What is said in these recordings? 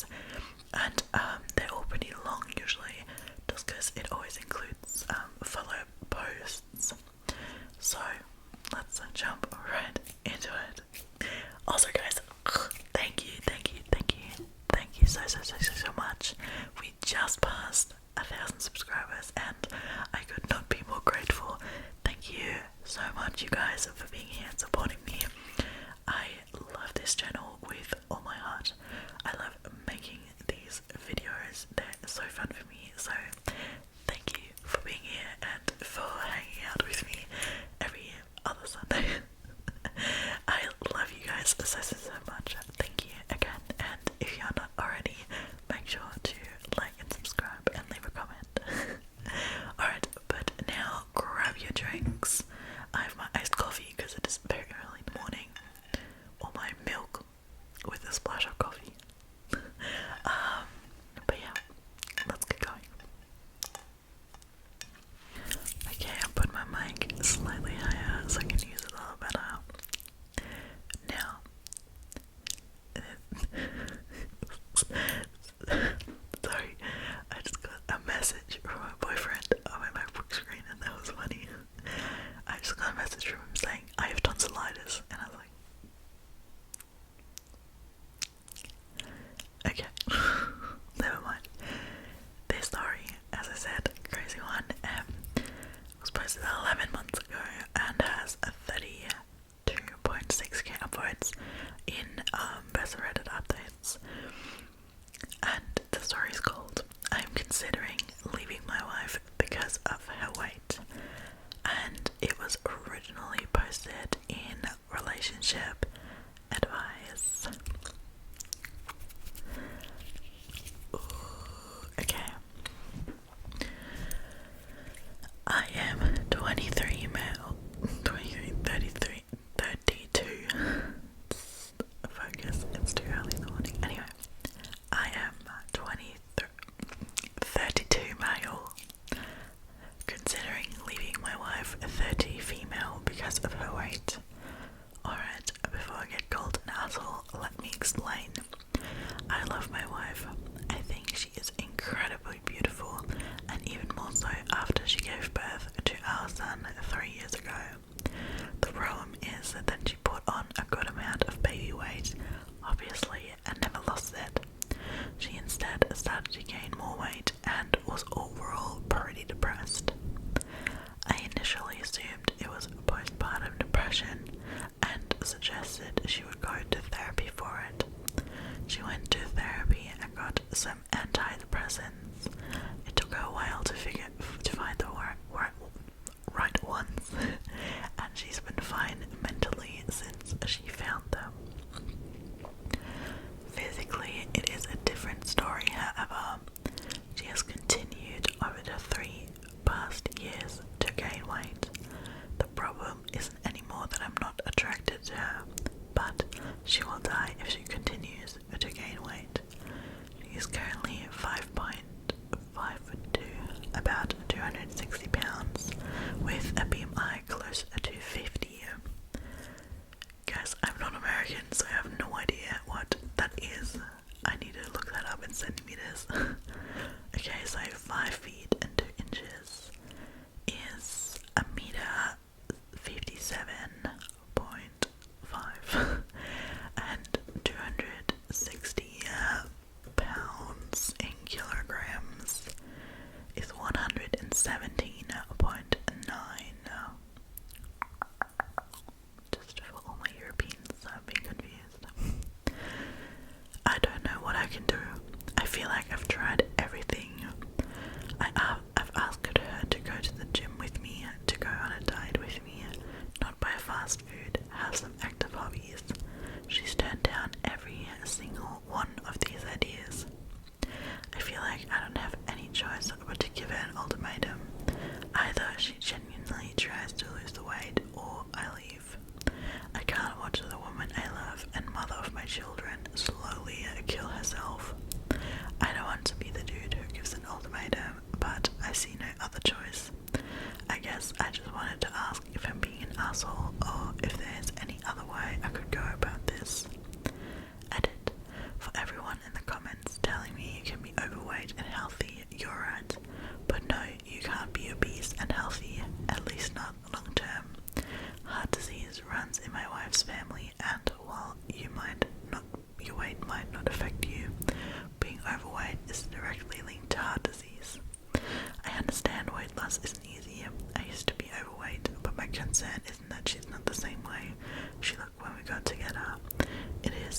stories, and they're all pretty long usually, just because it always includes follow posts. So let's jump right into it. Also, guys, thank you so much. We just passed 1,000 subscribers, and I could not be more grateful. Thank you so much, you guys, for being here and supporting me. I love this channel with all my heart. I love making these videos. They're so fun for me. So thank you for being here and for hanging out with me every other Sunday. I love you guys so much. Thank you again, and if you're not already, make sure to like and subscribe and leave a comment. Alright, but now grab your drinks. I have my iced coffee because it is very early in the morning, or my milk with a splash of coffee. But yeah, let's get going. Okay, I'll put my mic slightly higher so I can use it a little better. Now, sorry, I just got a message from my boyfriend on my MacBook screen, and that was funny. I just got a message from him saying, I have tonsillitis, and I was like, okay, never mind. This story, as I said, crazy one, was posted 11 months ago and has a 32.6k upvotes in best Reddit updates. And the story is called I'm Considering Leaving My Wife Because of Her Weight. And it was originally posted in Relationship Advice. Ooh, okay. I am 23 male, 23, 32. Focus, it's too early in the morning. Anyway, I am 32 male, considering leaving my wife, 30 female, because of her weight. Alright, before I get called an asshole, let me explain. I love my wife. I think she is incredibly beautiful, and even more so after she gave birth to our son 3 years ago. The problem is that she put on a good amount of baby weight, obviously, and never lost it. She instead started to gain more weight and was overall pretty depressed. I initially assumed it was postpartum depression and suggested she would go to therapy for it. She went to therapy and got some antidepressants. It took her a while to find the right ones, and she's been fine mentally since she found them. Physically, it is a different story, however. She has continued over the 3 past years to gain weight. The problem isn't anymore that I'm not attracted to her, but she will die if she continues to gain weight. She is currently 5'2", about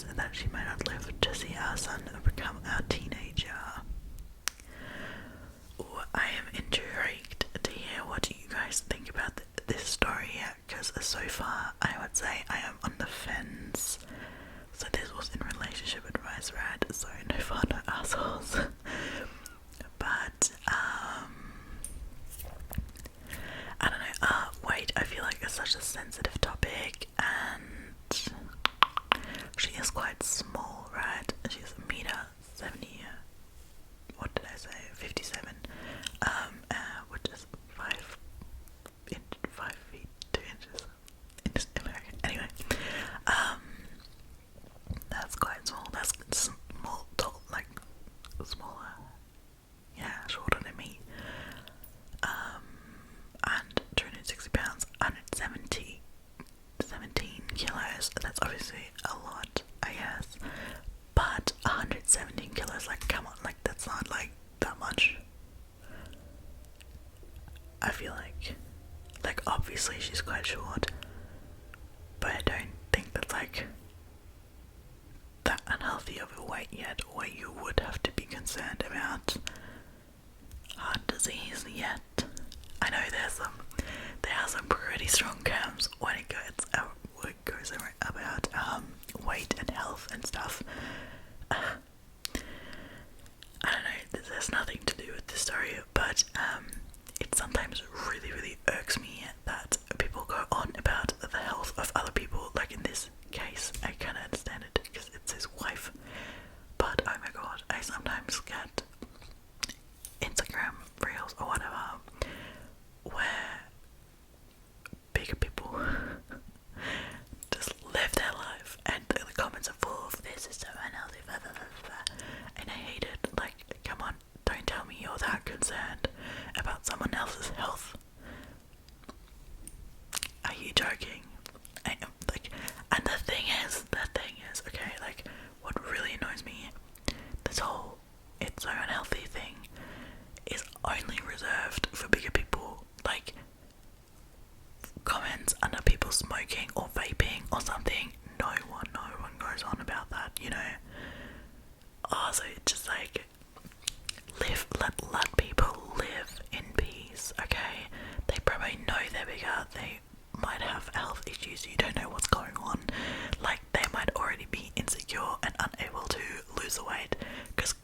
fears that she might not live to see our son become our teenager. I am intrigued to hear what you guys think about this story, because so far I would say I am on the fence. So this was in relationship advice, right? So no fun, no assholes. But I don't know. Wait, I feel like it's such a sensitive topic, and she is quite small, right? She's a meter 70. What did I say? 57. Which is 5 feet 2 inches in American. Anyway, that's quite small. That's small, tall, like smaller. Yeah, shorter than me. And 260 pounds, 17 kilos. That's obviously a lot, I guess. But 117 kilos, like, come on, like, that's not like that much. I feel like obviously she's quite short, but I don't think that's like that unhealthy of a weight yet, where you would have to be concerned about heart disease yet. I know there are some pretty strong terms when it goes about weight and health and stuff. I don't know, there's nothing to do with this story, but it sometimes really irks me that people go on about the health of other people. Like in this case, I kind of understand it because it's his wife, but oh my god, I sometimes get Instagram reels or whatever where bigger people just live their life, and the comments are full of this is so unhealthy, blah, blah, blah, blah. And I hate it. Like, come on, don't tell me you're that concerned about someone else's health. Are you joking? I am, like, and the thing is, okay, like, what really annoys me, this whole it's so unhealthy thing is only reserved for bigger people. Like, comments under people smoking or vaping or something, no one goes on about that, you know. So it's just like, let people live in peace, okay? They probably know they're bigger, they might have health issues, you don't know what's going on. Like, they might already be insecure and unable to lose the weight because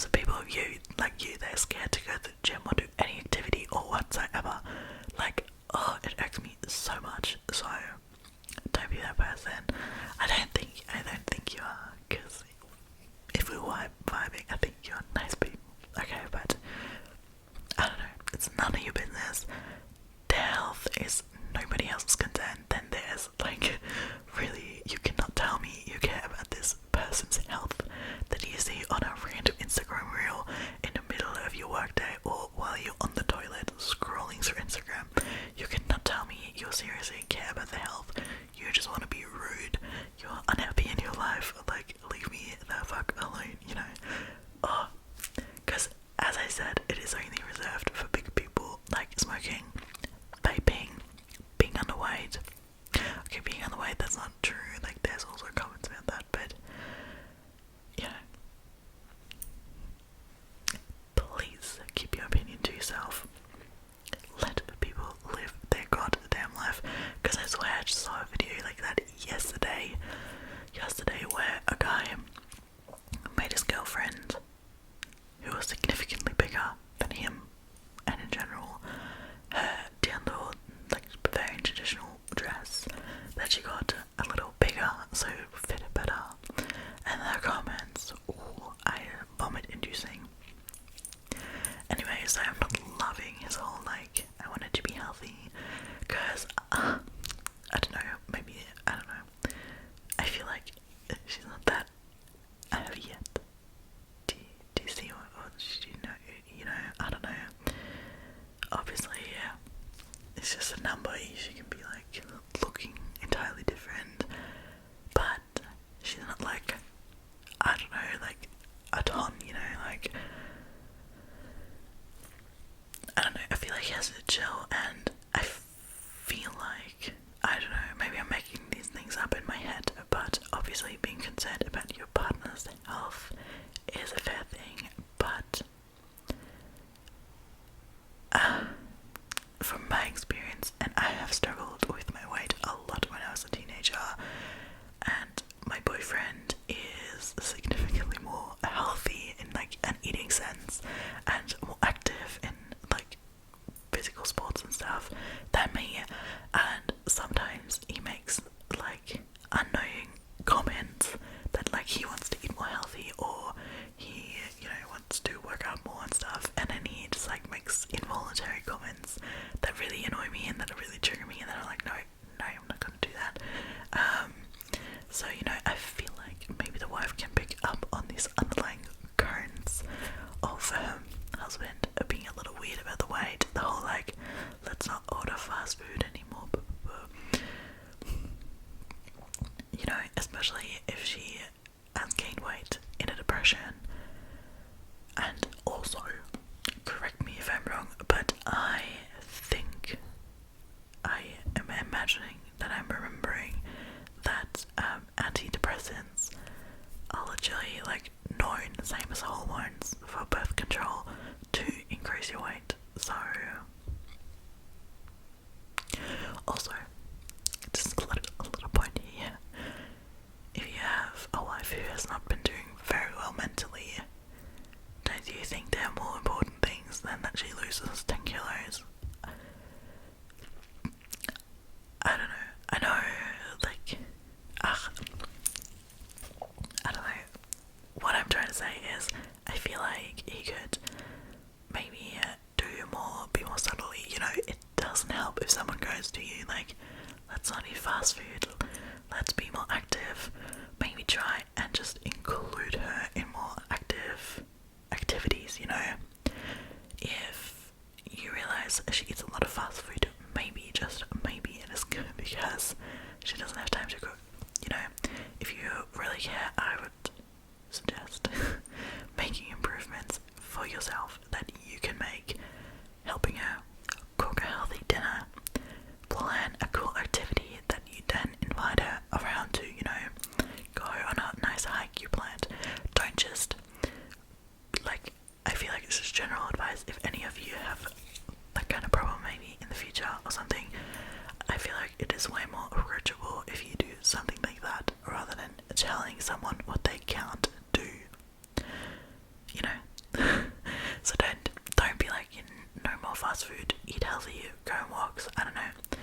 of people of you, like you, they're scared to go to the gym or do any activity or whatsoever. Like, oh, it irks me so much. So don't be that person. I don't think you are, because if we were vibing, I think you're nice people. Okay, but I don't know, it's none of your business. Their health is nobody else's concern than theirs. Like, really, you cannot tell me you care about this person's health that you see on a random Instagram reel in the middle of your workday or while you're on the toilet scrolling through Instagram. You cannot tell me you seriously care about their health. You just want to be rude. You're unhappy in your life. Like, leave me the fuck alone, you know? Oh, because as I said, it is only reserved for bigger people, like smoking, vaping, being underweight. Okay, being underweight, that's not true. Like, there's also comments about that, but yeah. Please keep your opinion to yourself. Let people live their goddamn life. Because I swear I just saw a video like that yesterday where a guy made his girlfriend, who was significantly bigger than him, and in general, her down-low, like, very traditional dress, that she got a little bigger so it fit her better. And the comments, vomit-inducing. Anyway, so I'm not loving his whole, like, I wanted to be healthy, because, I don't know, maybe, I don't know, I feel like she's not that heavy yet. Do you see what she, you know, I don't know, obviously, yeah, it's just a number. She can be, like, looking entirely different, but she's not, like, I don't know, like, a ton, you know, like, I don't know, I feel like he has to chill, and I feel like, I don't know, maybe I'm making these things up in my head, but obviously obviously being concerned about your partner's health is a fair thing, but from my experience, and I have struggled with my weight a lot when I was a teenager, and my boyfriend is significantly more healthy in like an eating sense and more active in like physical sports and stuff than me, and sometimes he makes like unknowing comments that like he wants to eat more healthy, or he, you know, wants to work out more and stuff, and then he just like makes involuntary comments that really annoy me and that really trigger me, and then I'm like, no, I'm not gonna do that. So, you know, I feel like maybe the wife can pick up on these underlying currents of husband being a little weird about the weight, the whole like, let's not order fast food anymore, you know, especially if she has gained weight in a depression. And also, correct me if I'm wrong, but I think I am imagining that I'm remembering that antidepressants are literally like known, same as hormones, for birth control to increase your weight. So also, just a little point here, if you have a wife who has not been doing very well mentally, don't you think there are more important things than that she loses 10 kilos? I don't know. I know, like, I don't know. What I'm trying to say is, I feel like he could maybe do more, be more subtly. You know, it doesn't help if someone goes to you like, let's not eat fast food, let's be more active. Maybe try and just include her in more active activities, you know. If you realise she eats a lot of fast food, maybe, just maybe, it is good because she doesn't have time to cook. You know, if you really care, I would suggest making improvements for yourself that you can make, helping her cook a healthy dinner, plan a cool activity that you then invite her around to, you know, go on a nice hike you planned. Don't just, like, I feel like this is general advice, if any of you have that kind of problem maybe in the future or something, I feel like it is way more approachable if you do something like that rather than telling someone what they can't do, you know. So don't be like, no more fast food, eat healthy, go on walks, I don't know,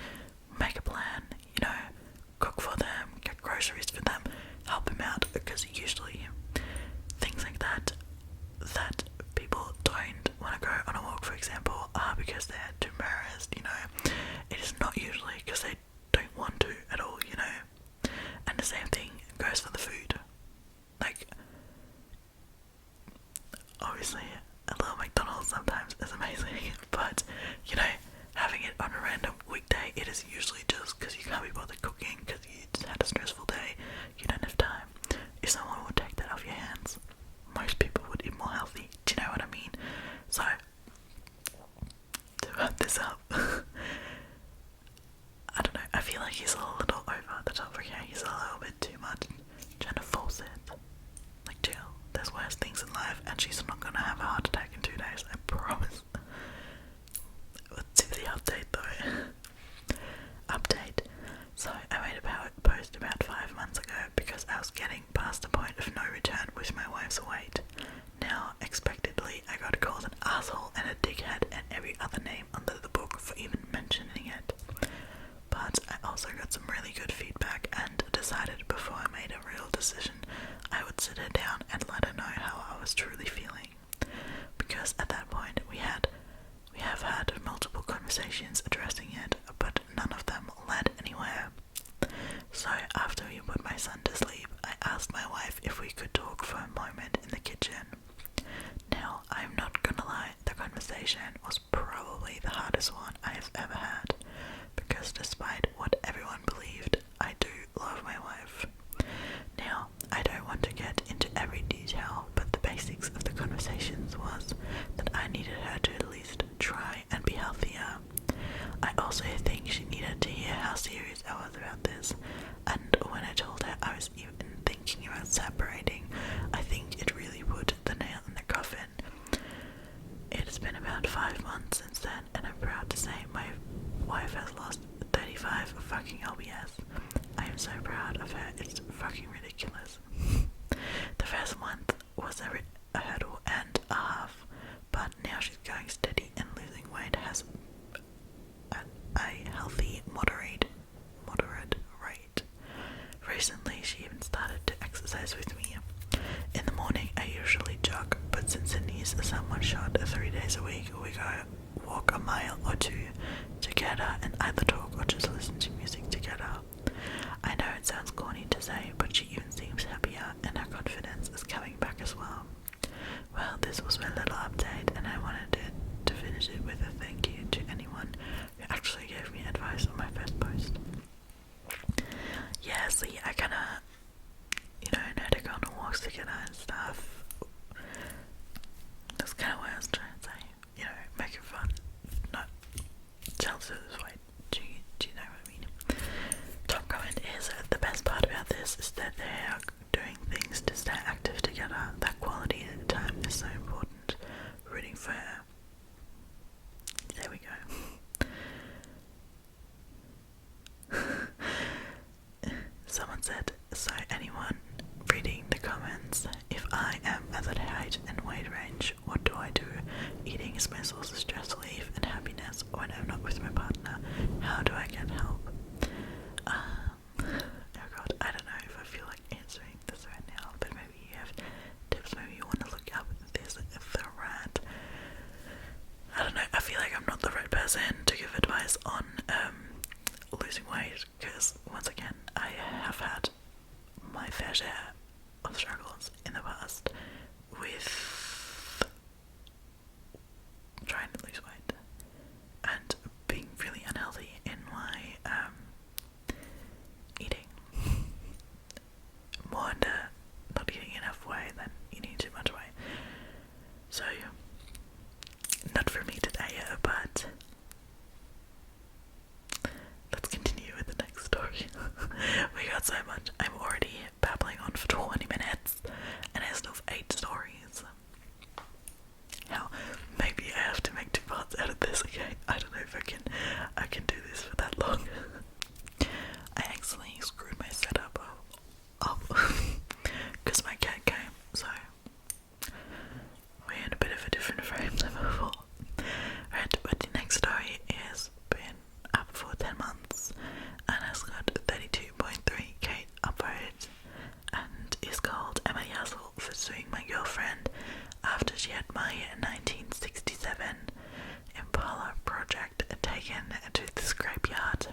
make a plan, you know, cook for them, get groceries for them, help them out, because usually things like that people don't want to go on a walk, for example, are because they're too embarrassed, you know. It is not usually because they don't want to at all, you know. And the same thing goes for the food. Like, obviously a little McDonald's sometimes is amazing, but, you know, having it on a random weekday, it is usually just because you can't be bothered cooking, because you just had a stressful day, you don't have time. If someone would take that off your hands, most people would eat more healthy. Do you know what I mean? So, to wrap this up, I don't know, I feel like he's a little over the top, okay? He's a little bit too much, trying to force it. Like, chill, there's worse things in life, and she's not gonna have a heart attack in 2 days, I promise. Let's do the update though. Update. So, I made a post about 5 months ago because I was getting past the point of no return with my wife's weight. Now, expectedly, I got called an asshole and a dickhead and every other name under the book for even mentioning it. But I also got some really good feedback and decided before I made a real decision, I would sit her down and let her know how I was truly feeling. Because at that point, we have had multiple conversations addressing it, but none of them led anywhere. So after we put my son to sleep, I asked my wife if we could talk for a moment in the kitchen. Now, I'm not gonna lie, the conversation was probably the hardest one I have ever had, because despite what everyone believed, I do love my wife. Now, I don't want to get into every detail, but the basics of the conversations was that I needed her to at least try and be healthier. I also think she needed to hear how serious I was about this, and when I told her I was even thinking goes with me. In the morning, I usually jog, but since Sydney's somewhat short 3 days a week, we go walk a mile or two together and either talk or just listen to music together. I know it sounds corny to say, but she even seems happier and her confidence is coming back as well. Well, this was my little update, and I wanted to finish it with a thank you to anyone who actually gave me advice on my first post. Yeah, see, I kinda, know to go on walks together and stuff. That's kinda what I was trying to say. Make it fun. Not tell it this way. Do you know what I mean? Top comment is, the best part about this is that they are doing things to stay active together. That quality time is so important. Rooting for her. There we go. Someone said, so anyone reading the comments, if I am at that height and weight range, what do I do? Eating is my source of stress relief and happiness when I'm not with my partner. How do I get help? Oh god, I don't know if I feel like answering this right now, but maybe you have tips, maybe you want to look up this thread. I don't know, I feel like I'm not the right person to give advice on losing weight, because once again, I have had my fair share of struggles in the past with trying to lose weight and being really unhealthy in my eating. More under not eating enough weight than eating too much weight. So, not for me today, but let's continue with the next story. We got so much. I'm already babbling on for 20 minutes and I still have 8 stories. Hell, maybe I have to make 2 parts out of this, okay? I don't know if I can do this for that long. I accidentally screwed my setup up because my cat came, so we're in a bit of a different frame than before. Right, but the next story is been up for 10 months and has got 32.3k upvotes and is called Emma Yassel for suing my girlfriend after she had my 1967 Impala project taken to the scrapyard.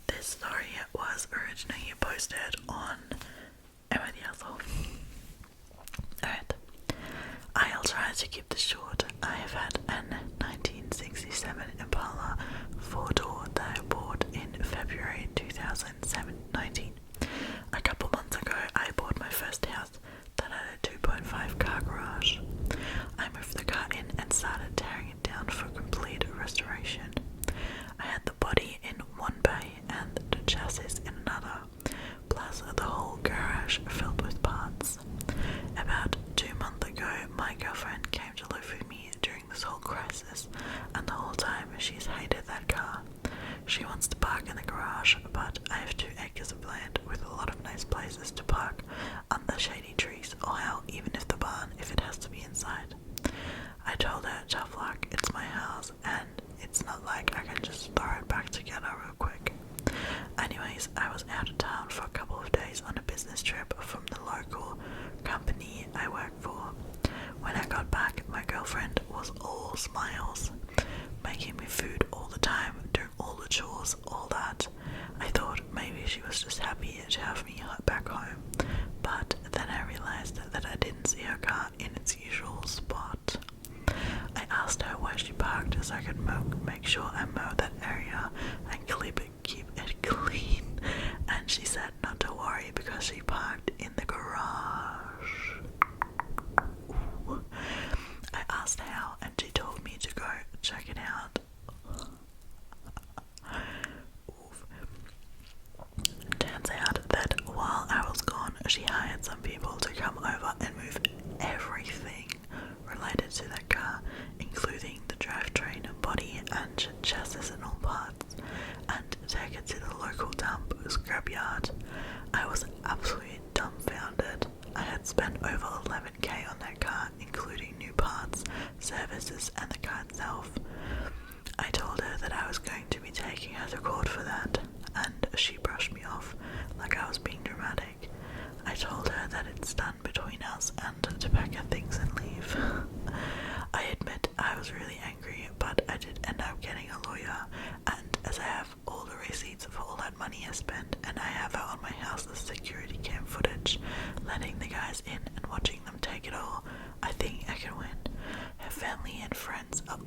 This story was originally posted on Emma Yassel. Alright, I'll try to keep this short. I have had an 1967 Impala 4-door that I bought in February 2019. A couple months ago, I bought my first house that had a 2.5 car garage. I moved the car in and started tearing it down for complete restoration. I had the body in one bay and the chassis in another, plus the whole garage filled with parts. About 2 months ago, my girlfriend came to live with me during this whole crisis, and the whole time she's hated that car. She wants to park in the garage, but I have 2 acres of land with a lot of nice places to park under shady trees, or hell, even if the barn, if it has to be inside. I told her, tough luck, it's my house, and it's not like I can just throw it back together real quick. Anyways, I was out of town for a couple of days on a business trip from the local company I work for. When I got back, my girlfriend was all smiles, making me food all the time, doing all the chores, all that. I thought maybe she was just happy to have me back home, but then I realized that I didn't see her car in its usual spot. I asked her where she parked so I could make sure I mow that area and keep it clean, and she said not to worry because she parked in the garage. Ooh. I asked how and she told me to go check it out. Turns out that while I was gone, she hired some people to come over and move everything related to that car, including the drivetrain, body and chassis and all parts, and take it to the local dump scrapyard. I was absolutely dumbfounded. I had spent over 11k on that car, including new parts, services and the car itself. I told her that I was going to be taking her to court for that, and she brushed me off like I was being dramatic. I I told her that it's done between us and to pack her things and leave. I admit I was really angry, but I did end up getting a lawyer, and as I have all the receipts for all that money I spent, and I have out on my house the security cam footage, letting the guys in and watching them take it all, I think I can win. Her family and friends are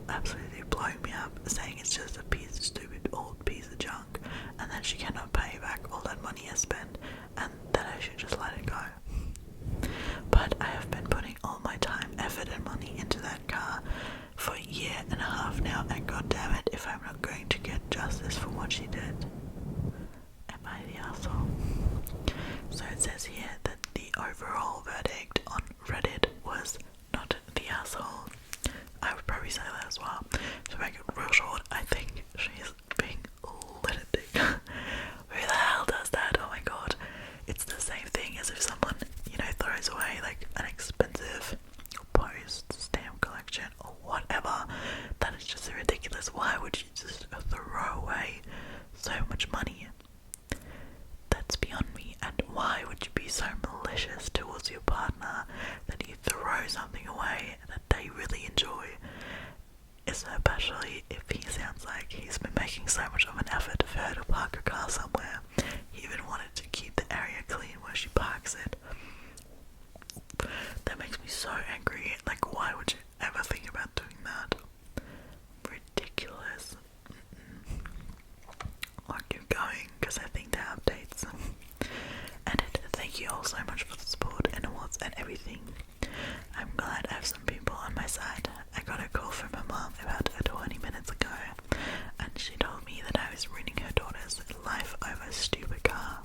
absolutely blowing me up, saying it's just a stupid old piece of junk, and that she cannot pay back all that money I spent, and that I should just let it go. But I have been putting all my time, effort and money into that car for a year and a half now, and god damn it if I'm not going to get justice for what she did. Am I the asshole? So it says here that the overall verdict on Reddit was not the asshole. I would probably say that as well. To make it real short, I think she's being a little dick. Who the hell does that? Oh my god. It's the same thing as if someone, throws away like an expensive post stamp collection or whatever. That is just ridiculous. Why would you just throw away so much money? That's beyond me. And why would you be so malicious towards your partner that you throw something away that they really enjoy? Especially if he sounds like he's been making so much of an effort for her to park a car somewhere. He even wanted to keep the area clean where she parks it. That makes me so angry. Like, why would you ever think about doing that? Ridiculous. I'll keep going because I think there are updates. And thank you all so much for the support and awards and everything. I'm glad I have some people on my side. I got a call from my mom about 20 minutes ago, and she told me that I was ruining her daughter's life over a stupid car.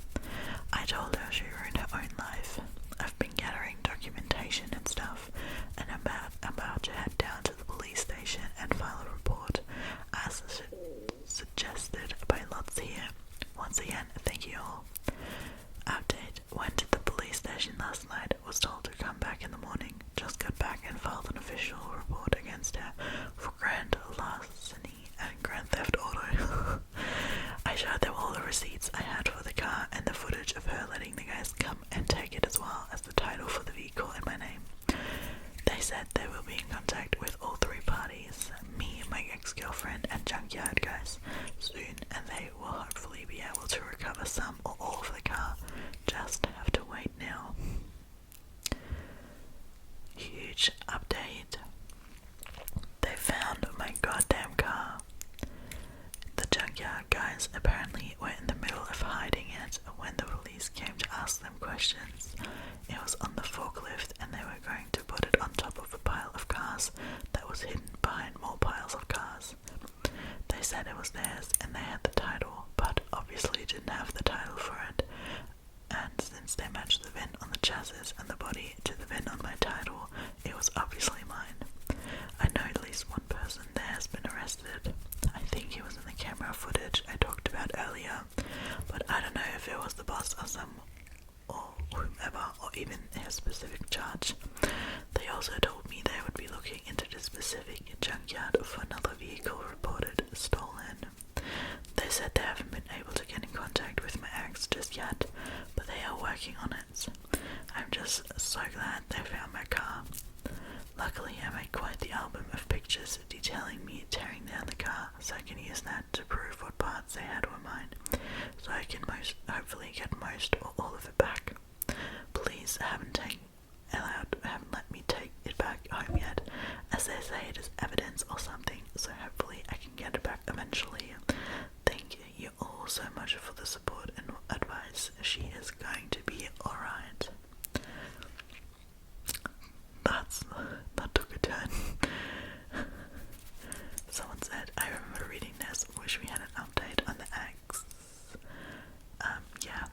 I told her she ruined her own life. I've been gathering documentation and stuff, and I'm about to head down to the police station and file a report, as suggested by lots here. Once again, thank you all. Update: went to the police station last night, was told to come back in the morning, just got back and filed an official report against her for grand larceny and grand theft auto. I showed them all the receipts I had for the car and the footage of her letting the guys come and take it, as well as the title for the vehicle in my name. They said they will be in contact with all three parties, me, my ex-girlfriend and junkyard guys, soon, and they will hopefully be able to recover some or all of the car. Just have to wait now. Huge update. They found my goddamn car. The junkyard guys apparently were in the middle of hiding it when the police came to ask them questions. It was on the forklift and they were going to put it on top of a pile of cars that was hidden behind more piles of cars. They said it was theirs and they had the title, but obviously didn't have the title for it. And since they matched the VIN on the chassis and the body to the VIN on my title, it was obviously mine. I know at least one person there has been arrested. I think he was in the camera footage I talked about earlier, but I don't know if it was the boss or whomever, or even a specific charge. They also told me they would be looking into the specific junkyard for another vehicle reported stolen. They said they haven't been able to get in contact with my ex just yet, but they are working on it. I'm just so glad they found my car. Luckily, I made quite the album of pictures detailing me tearing down the car, so I can use that to prove what parts they had were mine, so I can hopefully get most or all of it back. Police haven't let me take it back home yet, as they say it is evidence or something, so hopefully I can get it back eventually. Thank you all so much for the support and advice. She is going to be alright. That took a turn. Someone said, I remember reading this, wish we had an update on the ex. Yeah,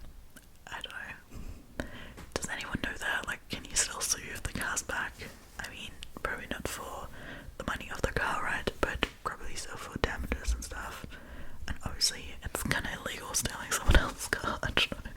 I don't know. Does anyone know that? Like, can you still sue if the car's back? I mean, probably not for the money of the car, right? But probably still for damages and stuff. And obviously, it's kind of illegal stealing someone else's car, I don't know.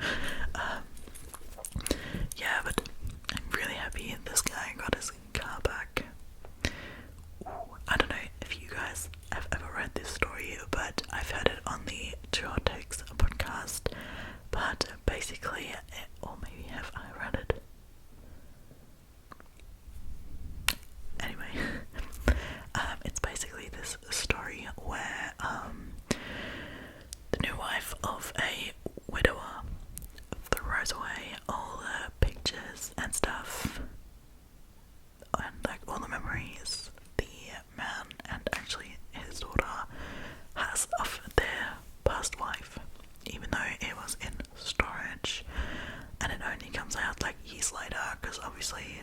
obviously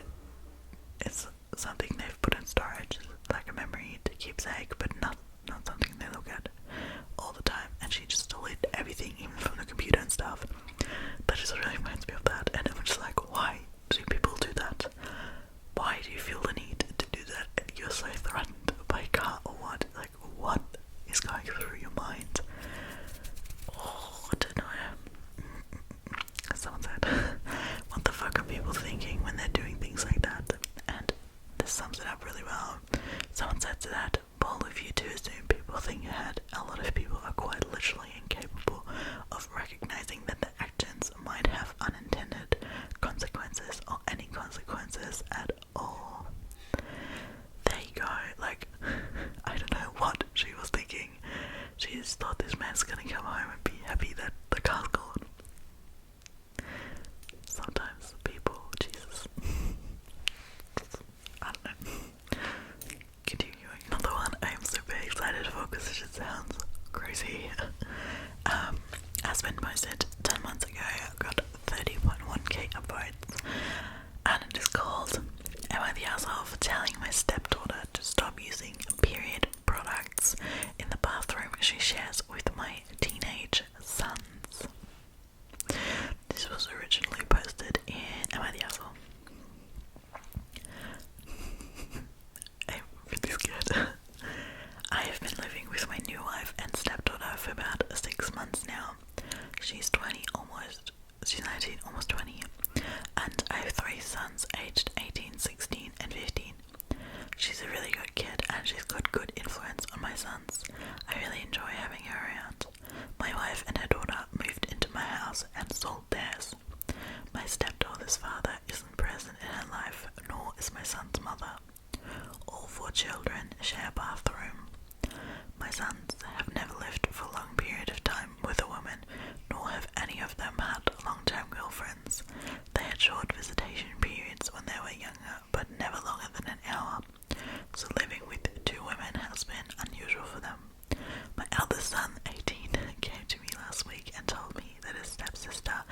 it's something they've put in storage, like a memory to keepsake, but not something they look at all the time. And she just deleted everything, even from the computer and stuff. That just really reminds me of that. And I'm just like, why do people do that? Why do you feel the need to do that? You're so threatened by a car or what? Like, what is going through your mind? Oh, I don't know. Someone said, what the fuck are people thinking when they're doing things like that? And this sums it up really well. Someone said to that, bold of you to assume people think ahead. A lot of people are quite literally incapable of recognizing that their actions might have unintended consequences or any consequences at all. There you go. Like, I don't know what she was thinking. She just thought this man's gonna come home and be happy that the car's gone. Sometimes people, Jesus. I don't know. Continuing. Another one I'm super excited for because it just sounds crazy. As been posted 10 months ago, I got 30.1k upvotes, and it is called "Am I the asshole for telling my stepdaughter to stop using period products in the bathroom she shares with my teenage sons?" This was originally posted in Am I the Asshole? I'm really scared. I have been living with my new wife and stepdaughter for about 6 months now. She's 19, almost 20, and I have 3 sons aged 18, 16, and 15. She's a really good kid, and she's got good influence on my sons. I really enjoy having her around. My wife and her daughter moved into my house and sold theirs. My stepdaughter's father isn't present in her life, nor is my son's mother. All 4 children share a bathroom. My sons have never lived for a long period of time with a woman, nor have any of them had long-term girlfriends. They had short visitation periods when they were younger, but never longer than an hour. So living with 2 women has been unusual for them. My eldest son, 18, came to me last week and told me that his stepsister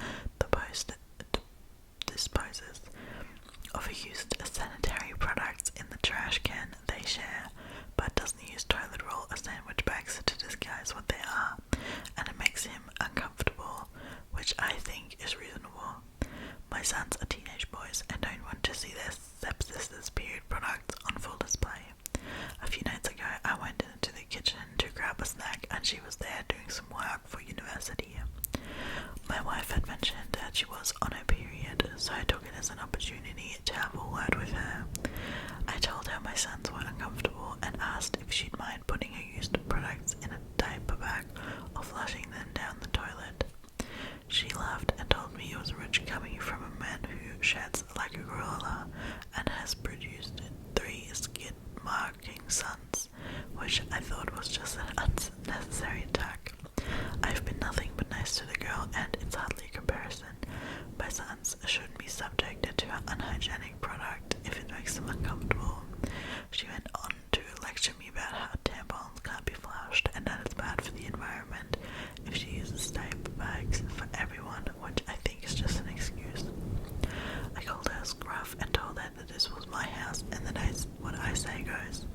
disposes of used sanitary products in the trash can they share, but doesn't use toilet roll or sandwich bags to disguise what they are, and it makes him uncomfortable, which I think is reasonable. My sons are teenage boys and don't want to see their stepsister's period products on full display. A few nights ago, I went into the kitchen to grab a snack, and she was there doing some work for university. My wife had mentioned that she was on her period, so I took it as an opportunity to have a word with her. I told her my sons were uncomfortable and asked if she'd mind putting her used products in a diaper bag or flushing them down the toilet. She laughed and told me it was rich coming from a man who sheds like a gorilla and has produced 3 skid-marking sons, which I thought was just an unnecessary attack. I've been nothing but nice to the girl, and it's hardly a comparison. My sons shouldn't be subjected to an unhygienic product if it makes them uncomfortable. She went on to lecture me about how tampons can't be flushed and that it's bad for the environment if she uses diaper bags for everyone, which I think is just an excuse. I called her scruff and told her that this was my house and that what I say goes.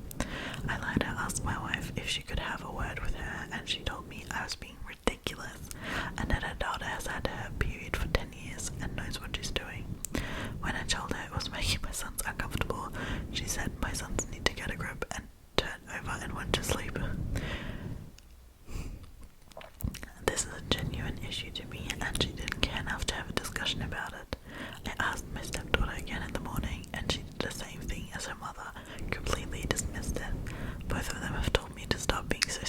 I later asked my wife if she could have a word with her, and she told me I was being ridiculous and that her daughter has had her period for 10 years and knows what she's doing. When I told her it was making my sons uncomfortable, she said my sons need to get a grip and turn over and went to sleep. This is a genuine issue to me, and she didn't care enough to have a discussion about it. I asked my stepdaughter again in the morning, and she did the same thing as her mother, completely dismissed it. Both of them have told me to stop being so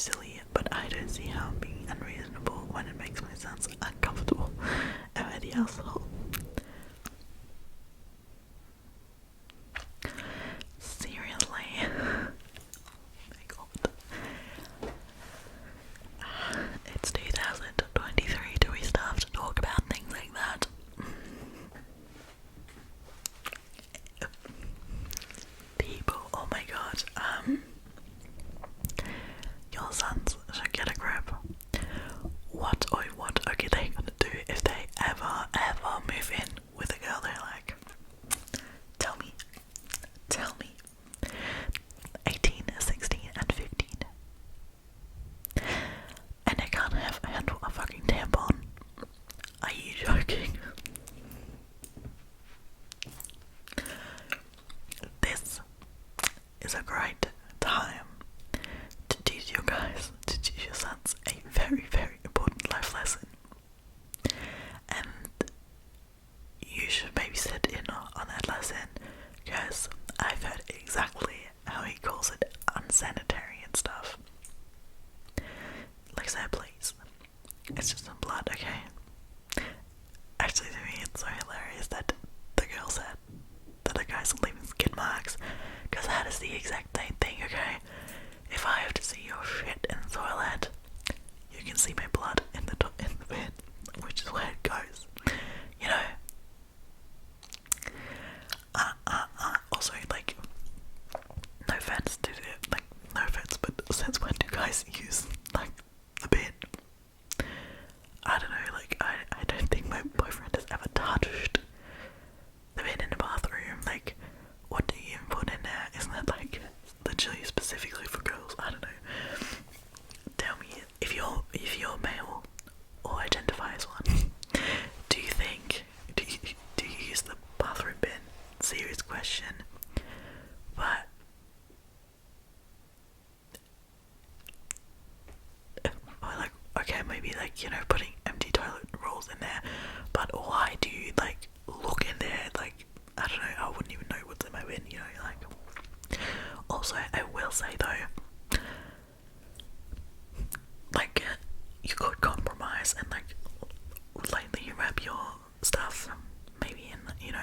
is a great time to teach your sons a very, very important life lesson. And you should maybe sit in on that lesson, because I've heard exactly how he calls it unsanitary and stuff. Like, say please. It's just some blood, okay? Actually, to me, it's so hilarious that the girl said that the guy's leaving skid marks, because that is the exact same thing, okay? If I have to see your shit in the toilet, you can see my blood in the bin, which is where it goes, you know? Also, like, no offense, but since when do guys use, like, the bin? I don't know, like, I don't think my boyfriend has ever touched the bin in the bathroom. Like, what do you even put in there? Isn't that, like, literally specifically for girls? I don't know. Tell me, if you're male or identify as one, do you use the bathroom bin? Serious question. But or like, okay, maybe, like, you know, putting empty toilet rolls in there, but why do you, like, look in there? Like, I don't know, I wouldn't even know what's in my bin, you know, like. Also, I will say though, like, you could compromise and, like, lightly wrap your stuff maybe in, you know,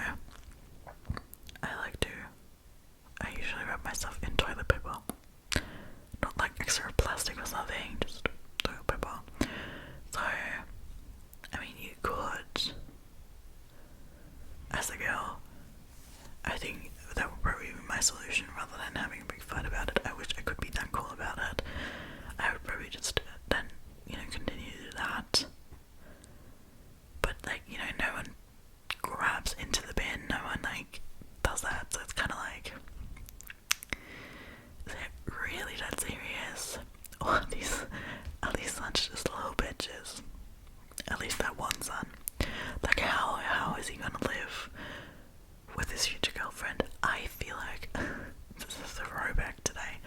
I usually wrap my stuff in toilet paper, not like extra plastic or something, just toilet paper. So, I mean, you could, as a girl, I think that would probably be my solution, rather than having a big fight about it. I wish I could be that cool about it. I would probably just then, you know, continue to do that. But, like, you know, no one grabs into the bin, no one, like, does that, so it's kind of like, is it really that serious? Or are these sons just little bitches? At least that one son. Like, how is he gonna live with his future girlfriend? I feel like this is a throwback today.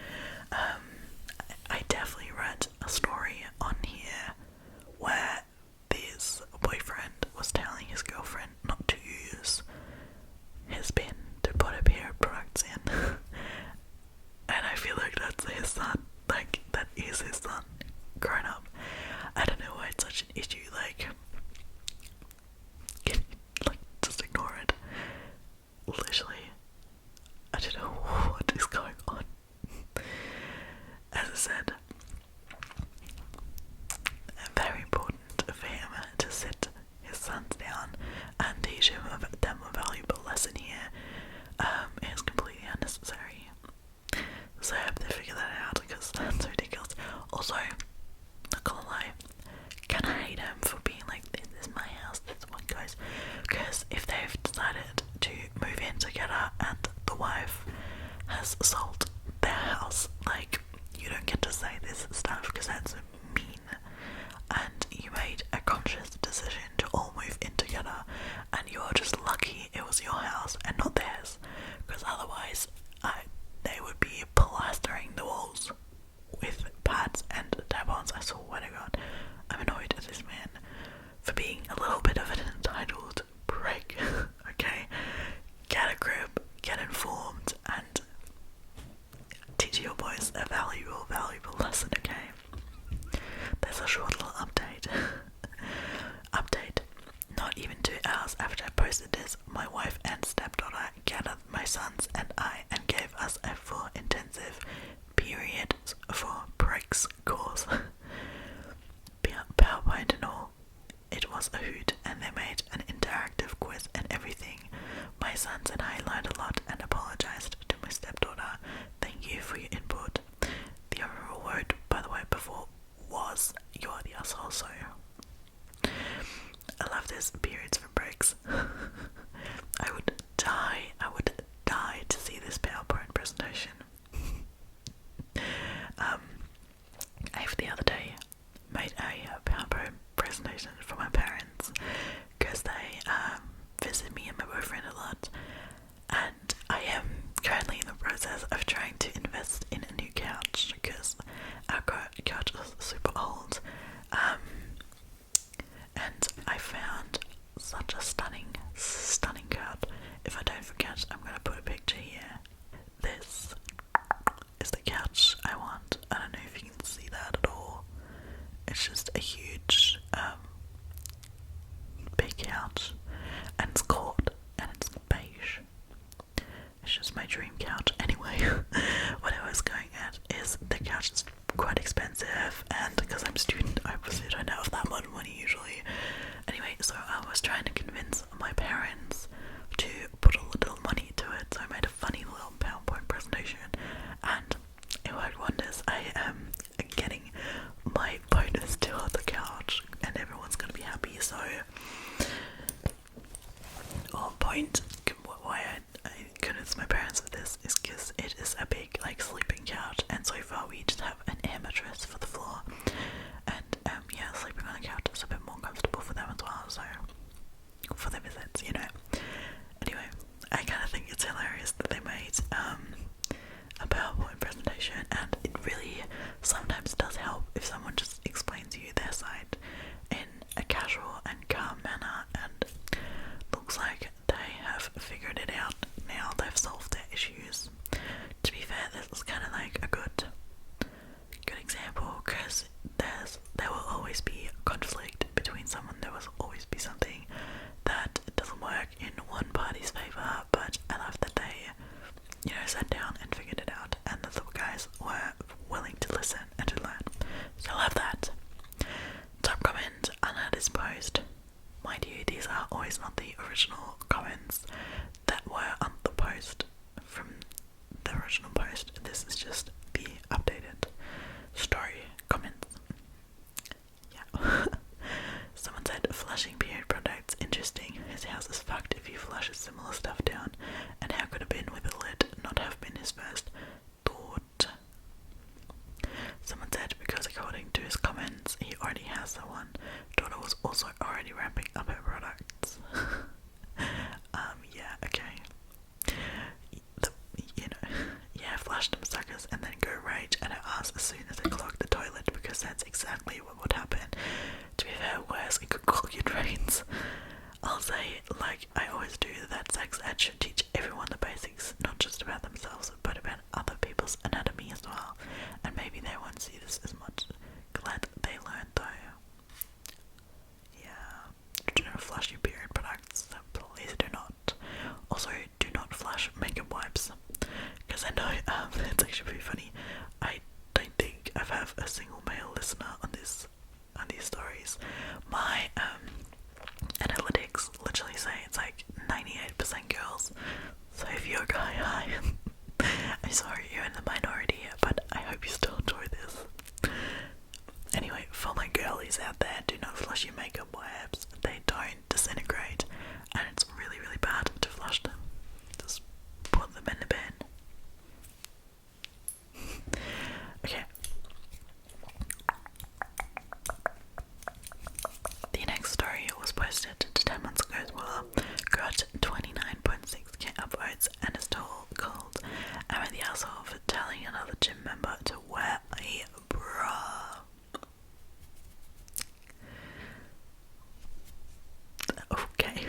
I definitely read a story on here where this boyfriend was telling his girlfriend not to use his bin to put a pair of products in. And I feel like that's his son. Like, that is his son grown up. I don't know why it's such an issue. Like, just ignore it. Literally, I don't know what is going on. As I said, very important for him to sit his sons down and teach them a valuable lesson here. It is completely unnecessary. So I hope they figure that out, because that's ridiculous. Also, not gonna lie, can I hate him for being like, this is my house, this is what goes? Because if they've decided to move in together and the wife has sold their house, like, you don't get to say this stuff, because that's mean. And you made a conscious decision to all move in together, and you're just lucky it was your house and not theirs, because otherwise they would be plastering the walls with pads and tampons. I swear to God, I'm annoyed at this man for being a little bit of an entitled prick. Okay, get a grip, get informed, and teach your boys a valuable lesson. Okay, there's a short little update. Not even 2 hours after I posted this, my wife and stepdaughter gathered my sons and I and gave us a full intensive period for breaks course. PowerPoint and all. It was a hoot, and they made an interactive quiz and everything. My sons and I learned a lot and apologized to my stepdaughter. Thank you for your input. The overall word, by the way, before was, you are the asshole, so I love this periods for breaks. I would die to see this PowerPoint presentation. I the other day made a PowerPoint presentation for my parents, because they visit me and my boyfriend a lot, and I am currently in the process of trying to if someone just explains to you their side in a casual and calm manner and looks like they have figured it out now, they've solved their issues. To be fair, this is kind of like a good example, because there will always be conflict between someone. There will always be something that doesn't work in one party's favor, but I love that they, sat down and figured it out, and that the guys were willing to listen and to learn. So I love that. Top comment under this post. Mind you, these are always not the original comments that were on the post from the original post. This is just the updated story comments. Yeah. Someone said, flushing period products, interesting. His house is fucked if he flushes similar stuff down. And how could a bin with a lid not have been his first thought? Someone said, because according to his comments, he already has the one. Daughter was also already ramping up her products. Yeah, okay. Yeah, flush them suckers and then go rage at her ass as soon as they clog the toilet, because that's exactly what would happen. To be fair, worse, it could clog your drains. I'll say, like I always do, that sex ed should teach everyone the basics, not just about themselves, but about other people's anatomy as well. And maybe they won't see this as much. Glad they learned though. Yeah. Do not flush your period products. Please do not. Also, do not flush makeup wipes. Because I know, it's actually pretty funny. I don't think I've had a single male listener on these stories. My analytics literally say it's like 98% girls. So if you're a guy, hi. I'm sorry you're in the minority here, but I hope you still enjoy this. Anyway, for my girlies out there, do not flush your makeup wipes. They don't disintegrate, and it's really, really bad to flush them. Just put them in the bin. Okay. The next story was posted 10 months ago as well. Got 29.6k upvotes and is called "Am I the asshole for telling another gym member to wear a bra?" Okay.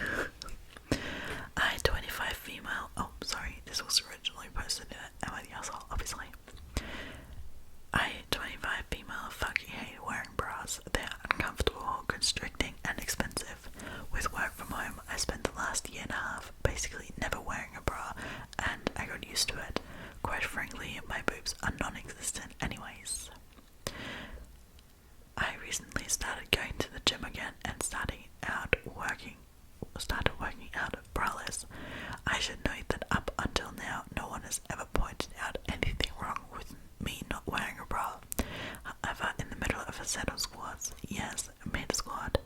I 25 female. Oh, sorry. This was originally posted in Am I the Asshole? Obviously. I 25 female fucking hate wearing bras. They're uncomfortable, constricting, and expensive. With work from home, I spent the last year and a half basically never wearing a bra, and I got used to it. Quite frankly, my boobs are non-existent anyways. I recently started going to the gym again and started working out braless. I should note that up until now, no one has ever pointed out anything wrong with me not wearing a bra. However, in the middle of a set of squats, yes, mid-squat,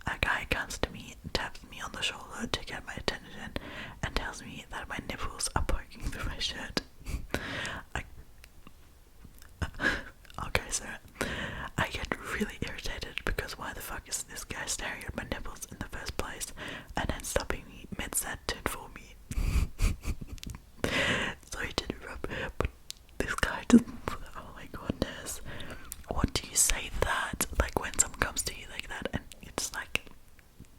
a guy comes to me, taps me on the shoulder to get my attention, and tells me that my nipples are poking through my shirt. Okay, sir. I get really irritated because why the fuck is this guy staring at my nipples in the first place and then stopping me mid-set to inform me? Sorry to interrupt, but this guy doesn't. Oh my goodness. What do you say to that? Like when someone comes to you like that and it's like,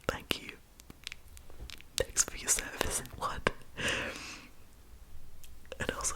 thank you. Thanks for your service. What? And also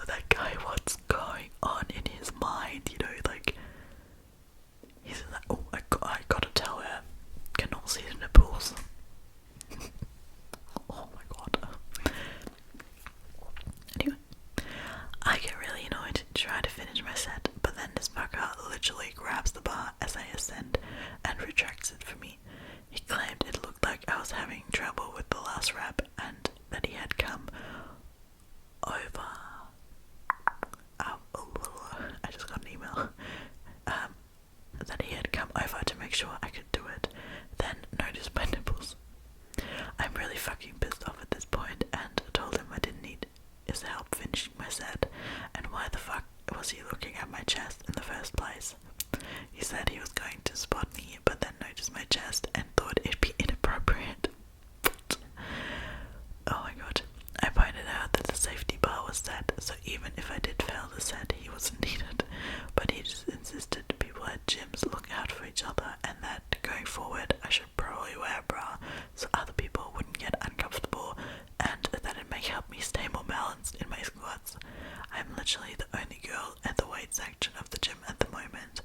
literally the only girl at the weight section of the gym at the moment,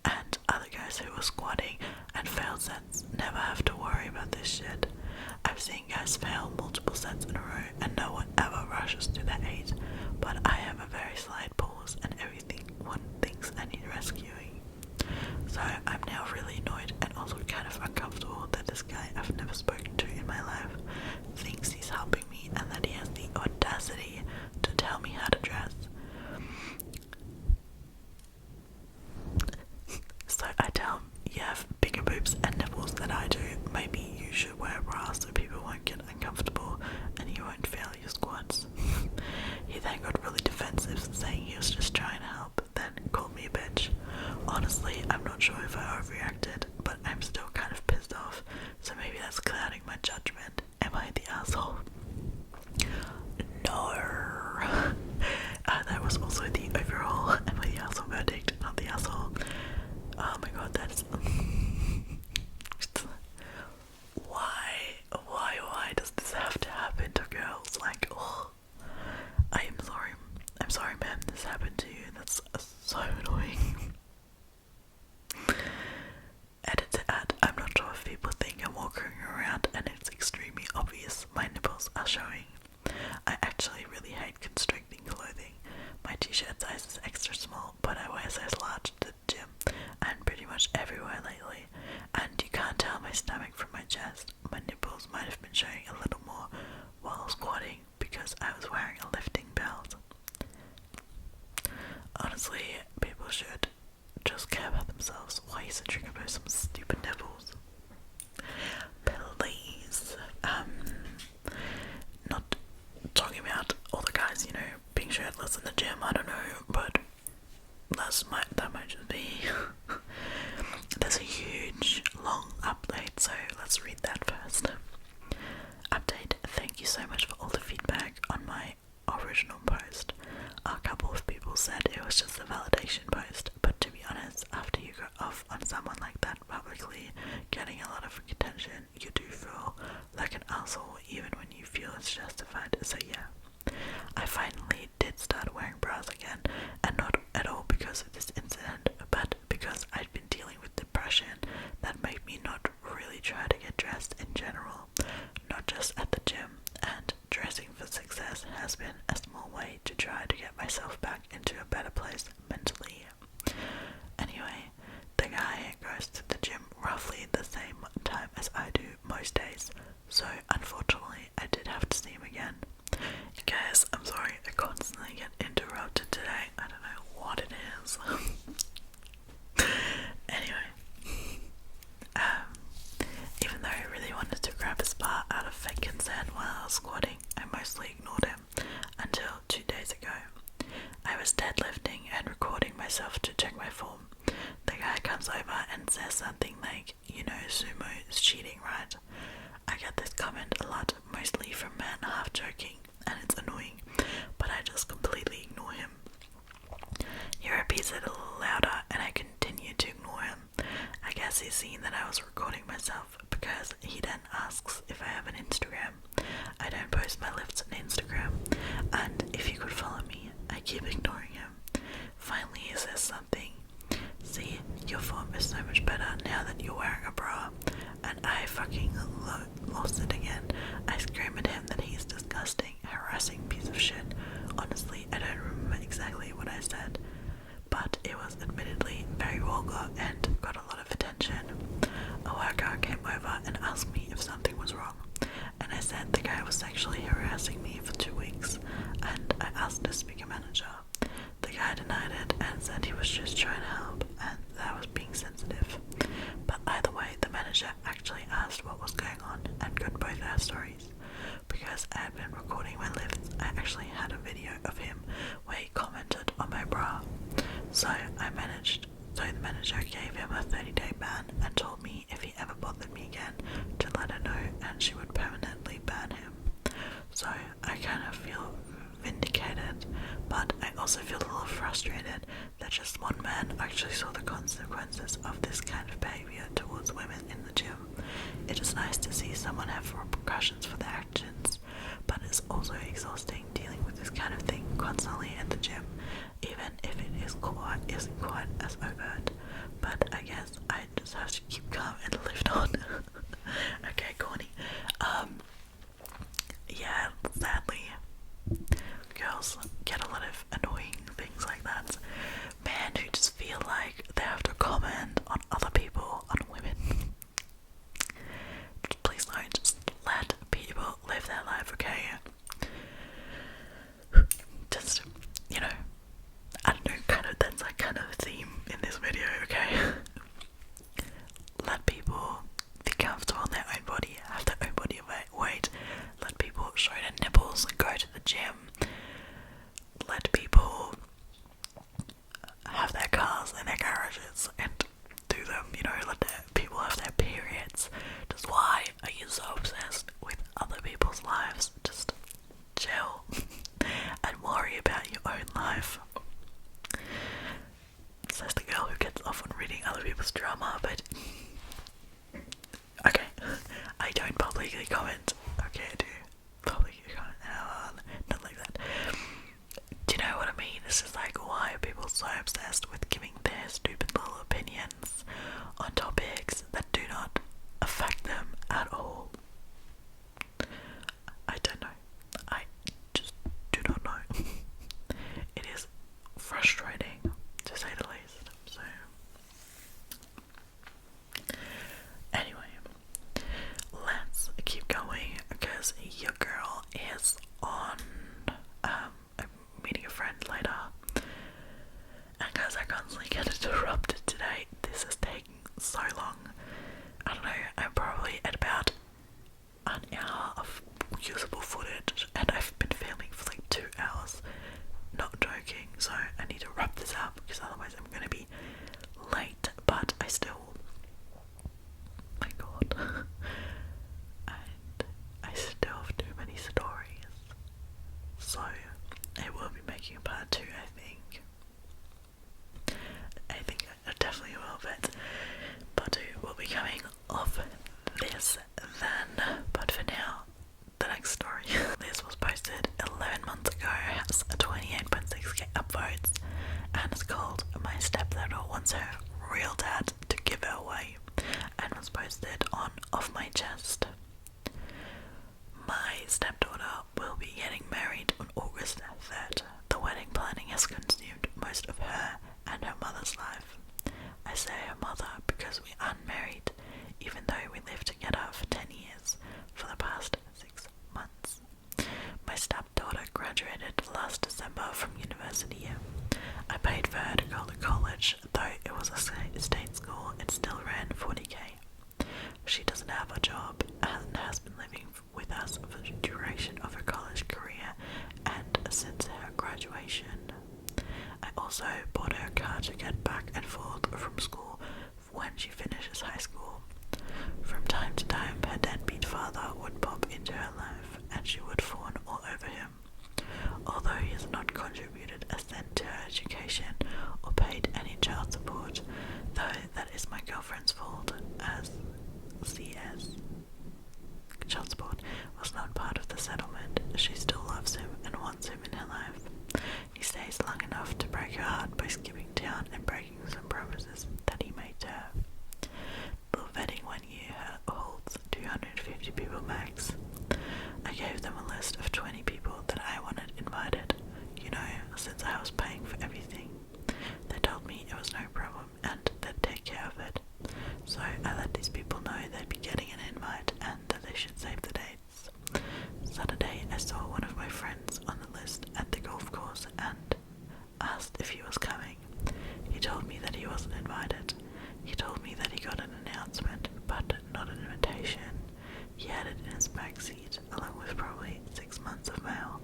and other guys who were squatting and failed sets never have to worry about this shit. I've seen guys fail multiple sets in a row and no one ever rushes to the 8, but I have a very slight pause and one thinks I need rescuing. So I'm now really annoyed and also kind of uncomfortable that this guy I've never spoken to in my life thinks he's helping me and that he has the audacity to tell me how to dress. So I tell him, you have bigger boobs and nipples than I do, maybe you should wear a bra so people won't get uncomfortable and you won't fail your squats. He then got really defensive, saying he was just trying to help, then called me a bitch. Honestly, I'm not sure if I overreacted, but I'm still kind of pissed off, so maybe that's clouding my judgment. Am I the asshole? No. That was also the overall am I the asshole verdict, not the asshole. Oh my god, that's why does this have to happen to girls? Like, oh, I'm sorry man, this happened to you. That's so annoying. Edit to add, I'm not sure if people think I'm walking around and it's extremely obvious my nipples are showing. I actually really hate constricting clothing. My t-shirt size is extra small, but I wear size large to the gym and pretty much everywhere lately. And you can't tell my stomach from my chest. My nipples might have been showing a little more while squatting because I was wearing a lifting belt. Honestly, people should just care about themselves. Why is it triggered about some stupid nipples? Please. Not talking about all the guys, being shirtless in the gym, I don't know, but that might just be. There's a huge, long update, so let's read that first. Update, thank you so much for all the feedback on my original post. A couple of people said it was just a validation post, but to be honest, after you go off on someone like that publicly, getting a lot of attention, you do feel like an asshole even when you feel it's justified, so yeah. I finally did start wearing bras again, and not at all because of this incident, but because I'd been dealing with depression that made me not really try to get dressed in general, not just at the gym, and dressing for success has been a small way to try to get myself back into a better place mentally. Anyway, the guy goes to the gym roughly the same time as I do most days, so unfortunately I did have to see him again. Guys, I'm sorry, I constantly get interrupted today. I don't know what it is. Anyway, even though I really wanted to grab his bar out of fake consent while I was squatting, I mostly ignored him until 2 days ago. I was deadlifting and recording myself to check my form. The guy comes over and says something like, sumo is cheating, right? I get this comment a lot, mostly from men half joking, and it's annoying, but I just completely ignore him. He repeats it a little louder, and I continue to ignore him. I guess he's seen that I was recording myself, because he then asks if I have an Instagram. I don't post my lifts on Instagram, and if you could follow me, I keep ignoring him. Finally he says something. See, your form is so much better now that you're wearing a bra. And I fucking lost it again. I scream at him that he's disgusting, harassing piece of shit. Honestly, I don't remember exactly what I said, but it was admittedly very vulgar and got a lot of attention. A worker came over and asked me if something was wrong, and I said the guy was sexually harassing me for 2 weeks, and I asked to speak a manager. The guy denied it and said he was just trying to help and that I was being sensitive. But either way, the manager actually asked what was going on and got both our stories. Because I had been recording my lifts, I actually had a video of him where he commented on my bra. So the manager gave him a 30-day ban and told me if he ever bothered me again to let her know and she would permanently ban him. So I kind of feel vindicated, but I also feel a little frustrated that just one man actually saw the consequences of this kind of behavior towards women in the gym. It is nice to see someone have repercussions for their actions, but it's also exhausting dealing with this kind of thing constantly at the gym, isn't quite as overt, but I guess I just have to keep calm and live on. Okay, corny. Yeah, sadly, girls get a lot of annoying things like that. Men who just feel like they have to comment on other people, on women. Please don't, just let people live their life, okay? Just, you know, I don't know, that's like kind of a theme in this video, okay? Let people be comfortable in their own body, have their own body weight. Let people show their nipples and go to the gym. Let people have their cars in their garages and do them, you know, let people have their periods. Just why are you so obsessed with other people's lives? Just chill and worry about your own life. Says the girl who gets off on reading other people's drama, but okay, I don't publicly comment. Okay, I do publicly comment. Not like that. Do you know what I mean? This is like, why are people so obsessed with giving their stupid little opinions on topics that do not affect them at all? I don't know. I just do not know. It is frustrating, to say the least. So, anyway, let's keep going because your girl is on. I'm meeting a friend later, and because I constantly get interrupted today, this is taking so long. I don't know. I'm probably at about an hour of usable footage, and I've been filming for like 2 hours. Not joking, so I need to wrap this up because otherwise I'm gonna be late. But I still, my god, and I still have too many stories, so I will be making a part 2. I think I definitely will, but part 2 will be coming off this then. But for now, the next story. This was posted 11 months ago, has 28.6k upvotes, and it's called "My Stepdaughter Wants Her Real Dad to Give Her Away," and was posted on Off My Chest. My stepdaughter will be getting married on August 3rd. The wedding planning has consumed most of her and her mother's life. I say her mother because we aren't married, even though we lived together for 10 years for the past 6 months. My stepdaughter graduated last December from university. I paid for her to go to college, though it was a state school, it still ran 40k. She doesn't have a job and has been living with us for the duration of her college career and since her graduation. I also bought her a car to get back and forth from school when she finishes high school. From time to time, her deadbeat father would pop into her life and she would fawn all over him. Although he has not contributed a cent to her education or paid any child support, though that is my girlfriend's fault, as CS child support was not part of the settlement, she still loves him and wants him in her life. He stays long enough to break her heart by skipping town and breaking some promises that he made to her. The vetting 1 year holds 250 people max. I gave them a list of 20 people that I wanted invited, you know, since I was paying for everything. They told me it was no problem and they'd take care of it. So I let these people know they'd be getting an invite and that they should save the dates. Saturday I saw one of my friends on the list at the golf course and asked if he was coming. He told me that he wasn't invited. He told me that he got an announcement, but not an invitation. He had it in his backseat, along with probably 6 months of mail,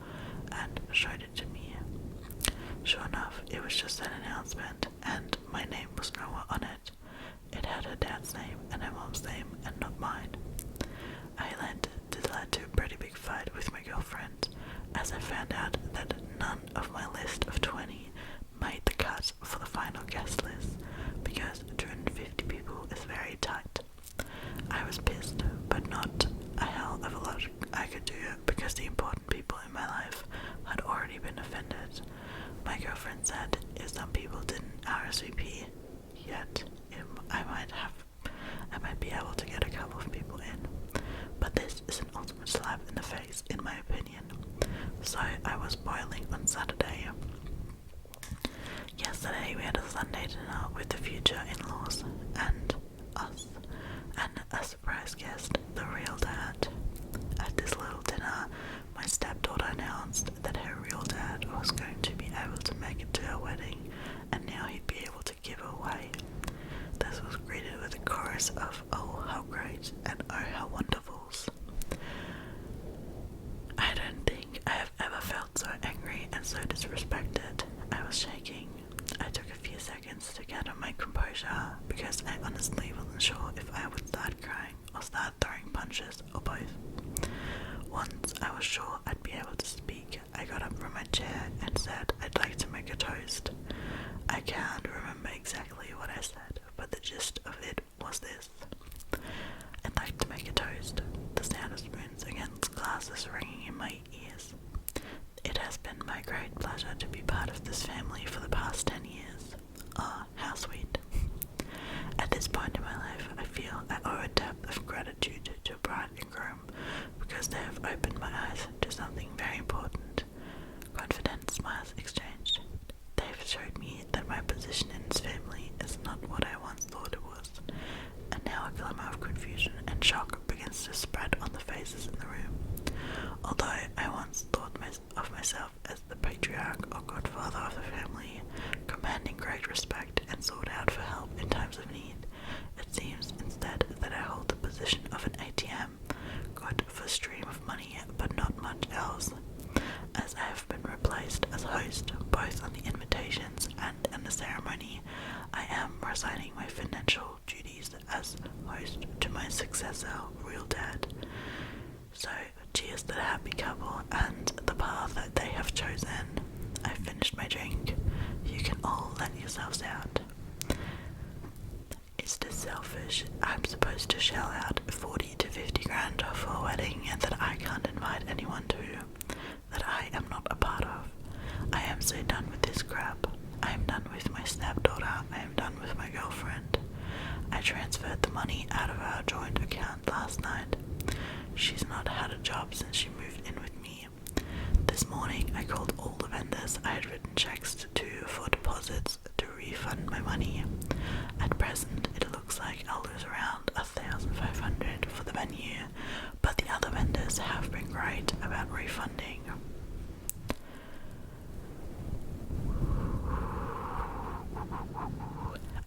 and showed it to me. Sure enough, it was just an announcement, and my name was nowhere on it. It had her dad's name and her mom's name, and not mine. I led to a pretty big fight with my girlfriend, as I found out that none of my list of 20 made the cut for the final guest list, because 250 people is very tight. I was pissed, but not a hell of a lot I could do, because the important people in my life had already been offended. My girlfriend said, "Is some people didn't RSVP yet. I might be able to get a couple of people in, but this is an ultimate slap in the face, in my opinion. So I was boiling on Saturday. Yesterday we had a Sunday dinner with the future in-laws and us, and a surprise guest, the real dad. At this little dinner, my stepdaughter announced that her real dad was going to be able to make it to her wedding, and now he'd be able to give away. This was greeted with a chorus of "Oh, how great" and "Oh, how wonderfuls." I don't think I have ever felt so angry and so disrespected. I was shaking. I took a few seconds to gather my composure because I honestly wasn't sure if I would start crying or start throwing punches or both. Once I was sure I'd be able to speak, I got up from my chair and said I'd like to make a toast. I can't remember exactly what I said, but the gist of it was this. I'd like to make a toast. The sound of spoons against glasses ringing in my ears. It has been my great pleasure to be part of this family for the past 10 years. Ah, how sweet. At this point in my life, I feel I owe a debt of gratitude to bride and groom because they have opened my eyes to something very important. Confident smiles exchanged. They've showed me that my position in this family is not what I once thought it was, and now a glimmer of confusion and shock begins to spread on the faces in the room. Although I once thought of myself as the patriarch or godfather of the family, commanding great respect and sought out for help in times of need, it seems instead that I hold the position of an ATM, good for a stream of money but not much else, as I have been replaced as host both on the invitations and in the ceremony. I am resigning my financial duties as host to my successor, real dad. So, cheers to the happy couple and the path that they have chosen. I finished my drink. You can all let yourselves out. Is this selfish? I'm supposed to shell out 40 to 50 grand for a wedding and that I can't invite anyone to, that I am not a part of. I am so done with this crap. I am done with my stepdaughter. I am done with my girlfriend. I transferred the money out of our joint account last night. She's not had a job since she moved in with me. This morning I called all the vendors I had written checks to for deposits to refund my money. At present it looks like I'll lose around 1,500 for the venue, but the other vendors have been great about refunding.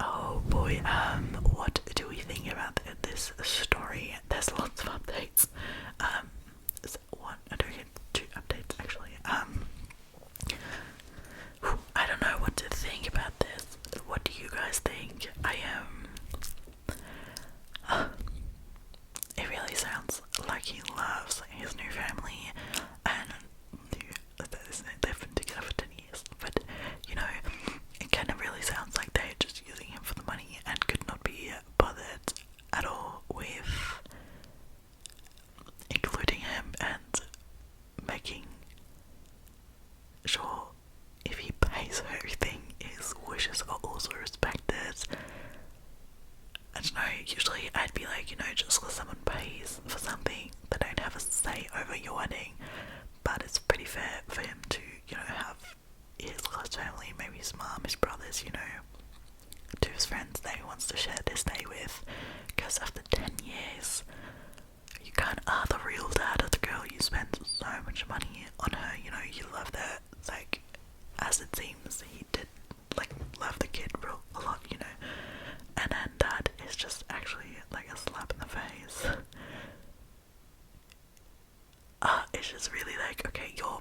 Oh boy, what do we think about this story? There's lots of updates. I don't get 2 updates actually. I don't know what to think about this. What do you guys think? It really sounds like he loves his new family, and they've been together for 10 years. But you know, it kind of really sounds like they're just using him for the money and could not be bothered at all with including him and making sure if he pays for everything, his wishes are also respected. I don't know, usually I'd be like, just because someone pays for something, they don't have a say over your wedding, but it's pretty fair for him to, have his close family, maybe his mom, his brothers, to his friends that he wants to share this day with, because after 10 years, you can't the real dad of the girl, you spend so much money on her, you love her, it's like, as it seems, he did, love the kid a lot, and then that is just actually, a slap in the face. It's just really okay, you're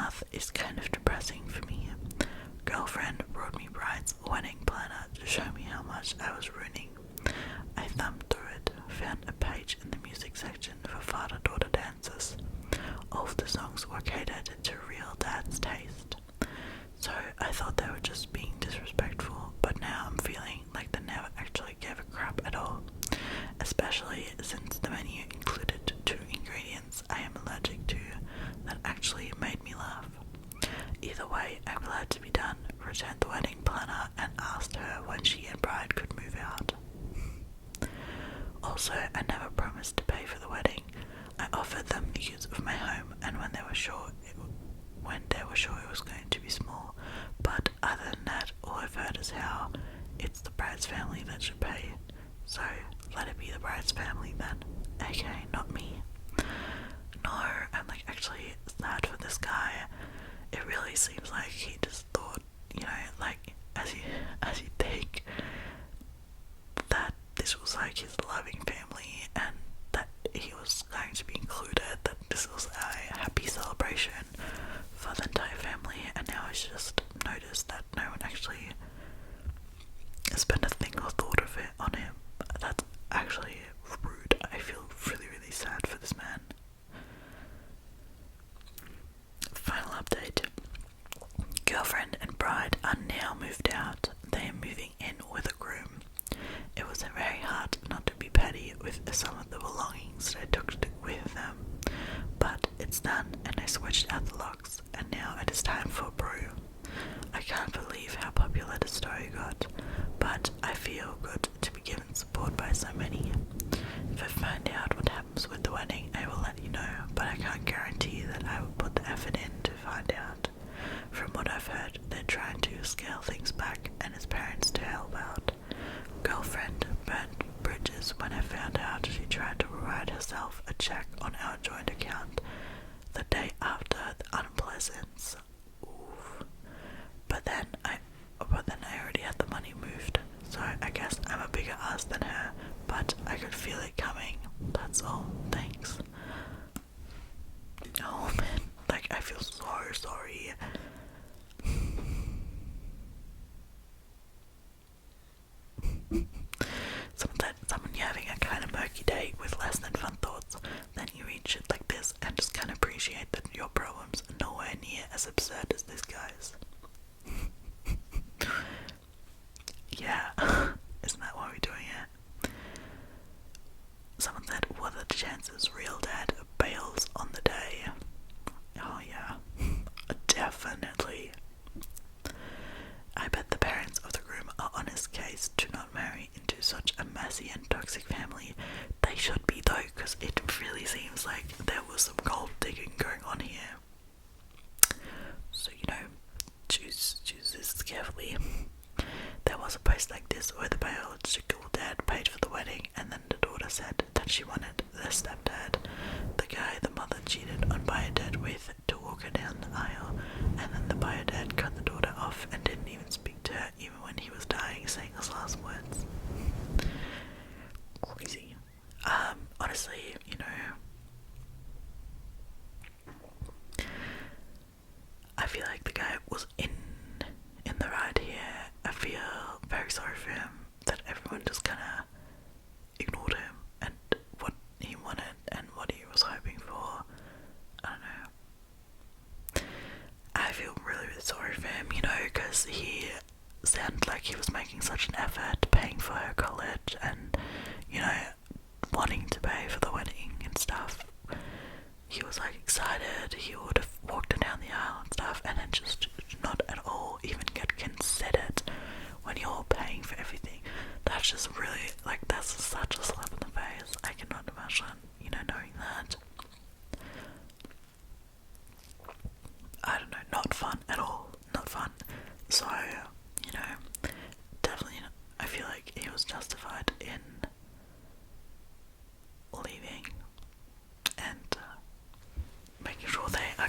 aftermath is kind of depressing for me. Girlfriend brought me bride's wedding planner to show me how much I was ruining. I thumbed through it, found a page in the music section for father-daughter dances. All of the songs were catered to real dad's taste. So I thought they were just being disrespectful, but now I'm feeling like they never actually gave a crap at all. Especially since the menu included 2 ingredients I am allergic to that actually made me laugh. Either way, I'm glad to be done, returned the wedding planner and asked her when she and bride could move out. Also, I never promised to pay for the wedding. I offered them the use of my home, and when they were sure it was going to be small. But other than that, all I've heard is how it's the bride's family that should pay. So let it be the bride's family then. Okay, not me. No, I'm like actually sad for this guy. It really seems like he just thought, like as you think that this was like his loving family and that he was going to be included, that this was a happy celebration for the entire family, and now he's just noticed that no one actually spent a thing or thought of it on him. That's actually rude. I feel really, really sad for this man. Final update. Girlfriend and bride are now moved out. They are moving in with a groom. It was very hard not to be petty with some of the belongings they took with them, but it's done and I switched out the locks, and now it is time for a brew. I can't believe how popular the story got, but I feel good to be given support by so many. If I find out what happens with the wedding, I will let you know, but I can't guarantee that I will put the effort in to find out. From what I've heard, they're trying to scale things back and his parents to help out. Girlfriend burnt bridges when I found out she tried to write herself a check on our joint account the day after the unpleasance. Oof. But then I already had the money moved, so I guess I'm a bigger ass than her, but I could feel it coming. That's all. Thanks. Oh man, like I feel so sorry. Someone you're having a kind of murky day with less than fun thoughts, then you read shit like this and just can't appreciate that your problems are nowhere near as absurd as this guy's. Yeah, isn't that why we're doing it? Someone said, what are the chances real dad bails on the day? Oh yeah, definitely. I bet the parents of the groom are on his case to not marry into such a messy and toxic family. They should be though, because it really seems like there was some gold digging going on here. So choose this carefully. There was a post like this where the biological dad paid for the wedding, and then the daughter said that she wanted the stepdad, the guy the mother cheated on bio-dad with, to walk her down the aisle, and then the bio-dad cut the daughter off and didn't even speak to her even when he was dying, saying his last words. Crazy. Honestly, I feel like the guy was in the right here. I feel very sorry for him that everyone just kind of ignored him and what he wanted and what he was hoping for. I don't know. I feel really, really sorry for him, because he sounded like he was making such an effort paying for her college and, wanting to pay for the wedding and stuff. He was like excited, he would have walked her down the aisle and stuff, and then just not at all even get considered when you're paying for everything. That's just really, that's such a slap in the face. I cannot imagine, knowing that. I don't know, not fun at all. Not fun. So, definitely, I feel like he was justified in leaving and making sure they are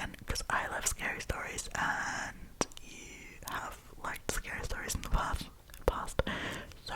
again because I love scary stories and you have liked scary stories in the past. So